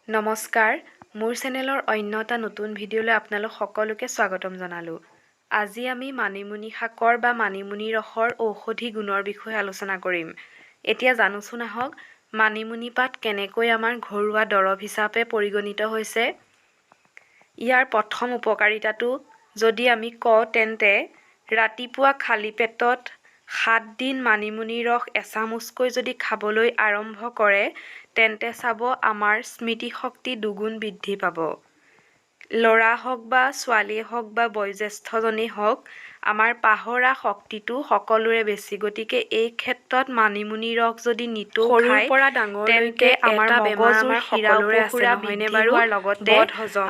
নমস্কাৰ মোৰ চেনেলৰ অন্য এটা নতুন ভিডিঅ'লৈ আপোনালোক সকলোকে স্বাগতম জনালোঁ। আজি আমি মানিমুনি শাকৰ বা মানিমুনি ৰসৰ ঔষধি গুণৰ বিষয়ে আলোচনা কৰিম। এতিয়া জানোচোন আহক মানিমুনি পাত কেনেকৈ আমাৰ ঘৰুৱা দৰৱ হিচাপে পৰিগণিত হৈছে। ইয়াৰ প্ৰথম উপকাৰিতাটো যদি আমি কওঁ তেন্তে ৰাতিপুৱা খালী পেটত 7 দিন মানিমুনি ৰস এচামুচকৈ যদি খাবলৈ আৰম্ভ কৰে তেন্তে চাব আমাৰ স্মৃতিশক্তি দুগুণ বৃদ্ধি পাব। ল'ৰা হওক বা ছোৱালীয়ে হওক বা বয়োজ্যেষ্ঠজনেই হওক আমাৰ পাহৰা শক্তিটো সকলোৰে বেছি, গতিকে এই ক্ষেত্ৰত মানিমুনি ৰস যদি নিতৌ সৰুৰ পৰা ডাঙৰলৈকে আমাৰ মগজুৰ শিৰা উপশিৰা বৃদ্ধি হোৱাৰ লগতে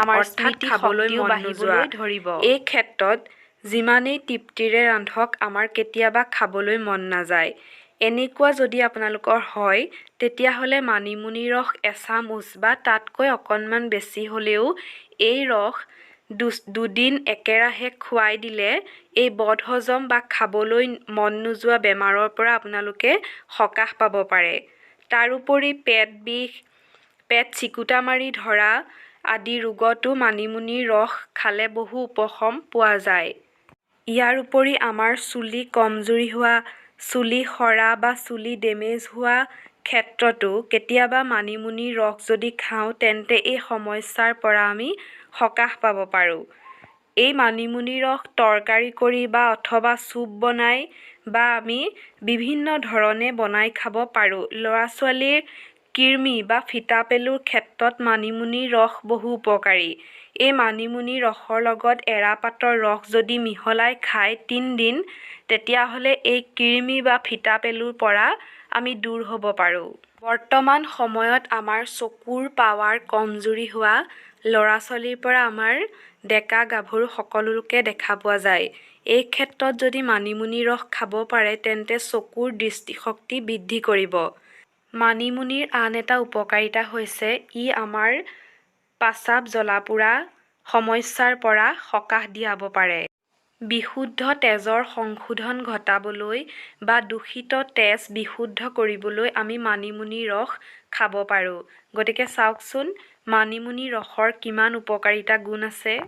আমাৰ স্মৃতি খাবলৈ বাঢ়িবলৈ ধৰিব। এই ক্ষেত্ৰত যিমানেই তৃপ্তিৰে ৰান্ধক আমাৰ কেতিয়াবা খাবলৈ মন নাযায়। এনেকুৱা যদি আপোনালোকৰ হয় তেতিয়াহ'লে মানিমুনি ৰস এচামুচ বা তাতকৈ অকণমান বেছি হ'লেও এই ৰস দুদিন একেৰাহে খুৱাই দিলে এই বদহজম বা খাবলৈ মন নোযোৱা বেমাৰৰ পৰা আপোনালোকে সকাহ পাব পাৰে। তাৰোপৰি পেট বিষ, পেট চিকুটা মাৰি ধৰা আদি ৰোগতো মানিমুনিৰ ৰস খালে বহু উপশম পোৱা যায়। ইয়াৰ উপৰি আমাৰ চুলি কমজুৰি হোৱা, চুলি সৰা বা চুলি ডেমেজ হোৱা ক্ষেত্ৰতো কেতিয়াবা মানিমুনিৰ ৰস যদি খাওঁ তেন্তে এই সমস্যাৰ পৰা আমি সকাহ পাব পাৰোঁ। এই মানিমুনিৰ ৰস তৰকাৰী কৰি বা অথবা চুপ বনাই বা আমি বিভিন্ন ধৰণে বনাই খাব পাৰোঁ। ল'ৰা ছোৱালীৰ কৃমি বা ফিটাপেলুৰ ক্ষেত্ৰত মানিমুনিৰ ৰস বহু উপকাৰী। এই মানিমুনিৰ ৰসৰ লগত এৰাপাতৰ ৰস যদি মিহলাই খাই 3 দিন তেতিয়াহ'লে এই কৃমি বা ফিটাপেলুৰ পৰা আমি দূৰ হ'ব পাৰোঁ। বৰ্তমান সময়ত আমাৰ চকুৰ পাৱাৰ কমজুৰি হোৱা ল'ৰা ছোৱালীৰ পৰা আমাৰ ডেকা গাভৰু সকলোকে দেখা পোৱা যায়। এই ক্ষেত্ৰত যদি মানিমুনি ৰস খাব পাৰে তেন্তে চকুৰ দৃষ্টিশক্তি বৃদ্ধি কৰিব। মানিমুনিৰ আন এটা উপকাৰিতা হৈছে ই আমাৰ পাচাব জ্বলা-পোৰা সমস্যাৰ পৰা সকাহ দিয়াব পাৰে। বিশুদ্ধ তেজৰ সংশোধন ঘটাবলৈ বা দূষিত তেজ বিশুদ্ধ কৰিবলৈ আমি মানিমুনি ৰস খাব পাৰোঁ। গতিকে চাওকচোন মানিমুনি ৰসৰ কিমান উপকাৰিতা গুণ আছে।